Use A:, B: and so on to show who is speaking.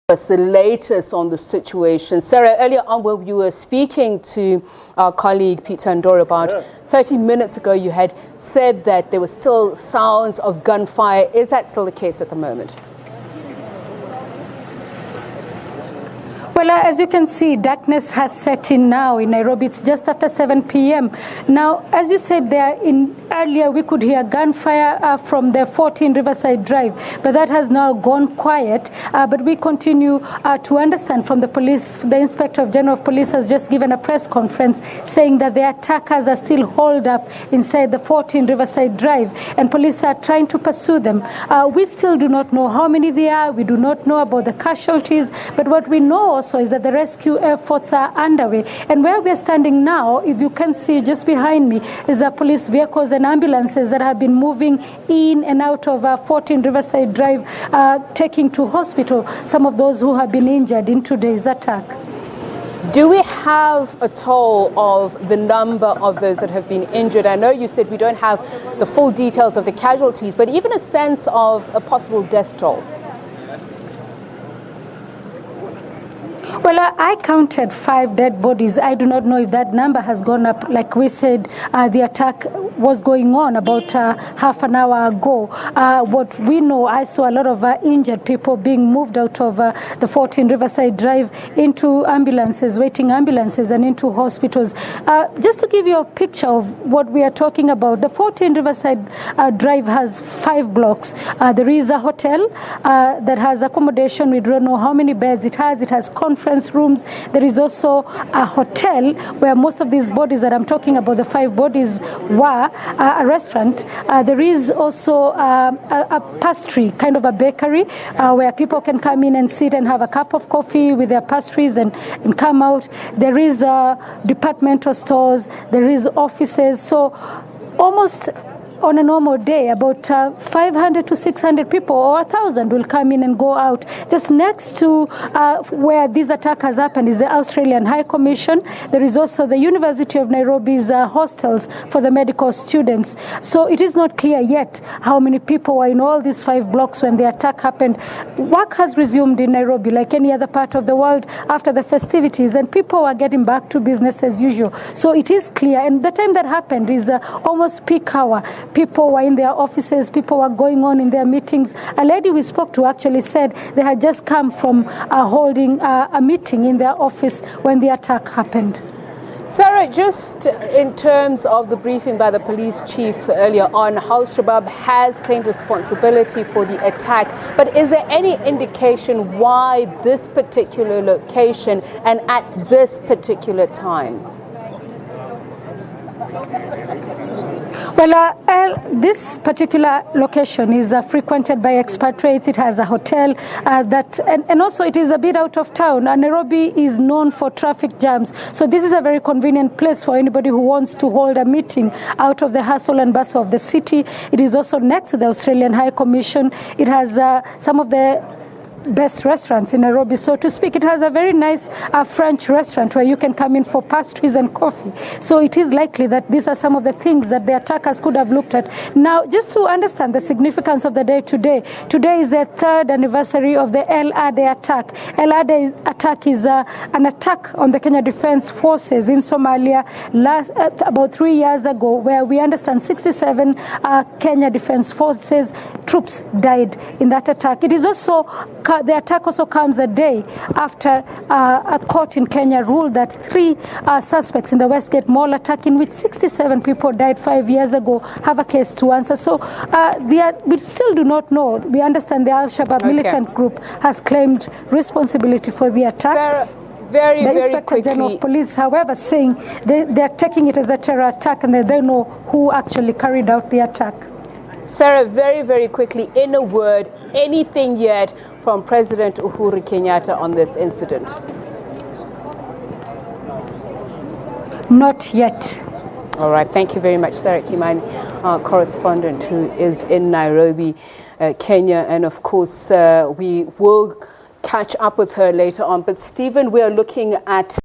A: What's the latest on the situation? Sarah, earlier on when you were speaking to our colleague Peter Ndoro about 30 minutes ago, you had said that there were still sounds of gunfire. Is that still the case at the moment?
B: Well, as you can see, darkness has set in now in Nairobi. It's just after 7 p.m. Now, as you said there, earlier we could hear gunfire from the 14 Riverside Drive, but that has now gone quiet. But we continue to understand from the police. The Inspector General of Police has just given a press conference saying that the attackers are still holed up inside the 14 Riverside Drive, and police are trying to pursue them. We still do not know how many there are. We do not know about the casualties, but what we know also is that the rescue efforts are underway. And where we are standing now, if you can see just behind me, is the police vehicles and ambulances that have been moving in and out of 14 Riverside Drive, taking to hospital some of those who have been injured in today's attack.
A: Do we have a toll of the number of those that have been injured? I know you said we don't have the full details of the casualties, but even a sense of a possible death toll.
B: Well, I counted 5 dead bodies. I do not know if that number has gone up. Like we said, the attack was going on about half an hour ago. What we know, I saw a lot of injured people being moved out of the 14 Riverside Drive into ambulances, waiting ambulances, and into hospitals. Just to give you a picture of what we are talking about, the 14 Riverside Drive has 5 blocks. There is a hotel that has accommodation. We don't know how many beds it has. It has conference rooms. There is also a hotel where most of these bodies that I'm talking about, the 5 bodies, were a restaurant. There is also a pastry, kind of a bakery, where people can come in and sit and have a cup of coffee with their pastries and come out. There is departmental stores. There is offices. So almost on a normal day, about 500 to 600 people or 1,000 will come in and go out. Just next to where this attack has happened is the Australian High Commission. There is also the University of Nairobi's hostels for the medical students. So it is not clear yet how many people were in all these 5 blocks when the attack happened. Work has resumed in Nairobi like any other part of the world after the festivities, and people are getting back to business as usual. So it is clear, and the time that happened is almost peak hour. People were in their offices, people were going on in their meetings. A lady we spoke to actually said they had just come from holding a meeting in their office when the attack happened.
A: Sarah, just in terms of the briefing by the police chief earlier on, how Shabaab has claimed responsibility for the attack, but is there any indication why this particular location and at this particular time?
B: Well, this particular location is frequented by expatriates. It has a hotel and also it is a bit out of town. Nairobi is known for traffic jams. So this is a very convenient place for anybody who wants to hold a meeting out of the hustle and bustle of the city. It is also next to the Australian High Commission. It has some of the best restaurants in Nairobi, so to speak. It has a very nice French restaurant where you can come in for pastries and coffee. So it is likely that these are some of the things that the attackers could have looked at. Now, just to understand the significance of the day today is the 3rd anniversary of the El Ade attack. El Ade attack is an attack on the Kenya Defense Forces in Somalia about 3 years ago, where we understand 67 Kenya Defense Forces troops died in that attack. It is also the attack also comes a day after a court in Kenya ruled that 3 suspects in the Westgate Mall attack, in which 67 people died 5 years ago, have a case to answer. So we still do not know. We understand the Shabaab militant group has claimed responsibility for the attack.
A: Sarah, very quickly.
B: The Inspector General of Police, however, saying they are taking it as a terror attack and they don't know who actually carried out the attack.
A: Sarah, very quickly, in a word, anything yet from President Uhuru Kenyatta on this incident?
B: Not yet.
A: All right, thank you very much, Sarah Kimani, our correspondent who is in Nairobi, Kenya. And of course, we will catch up with her later on. But Stephen, we are looking at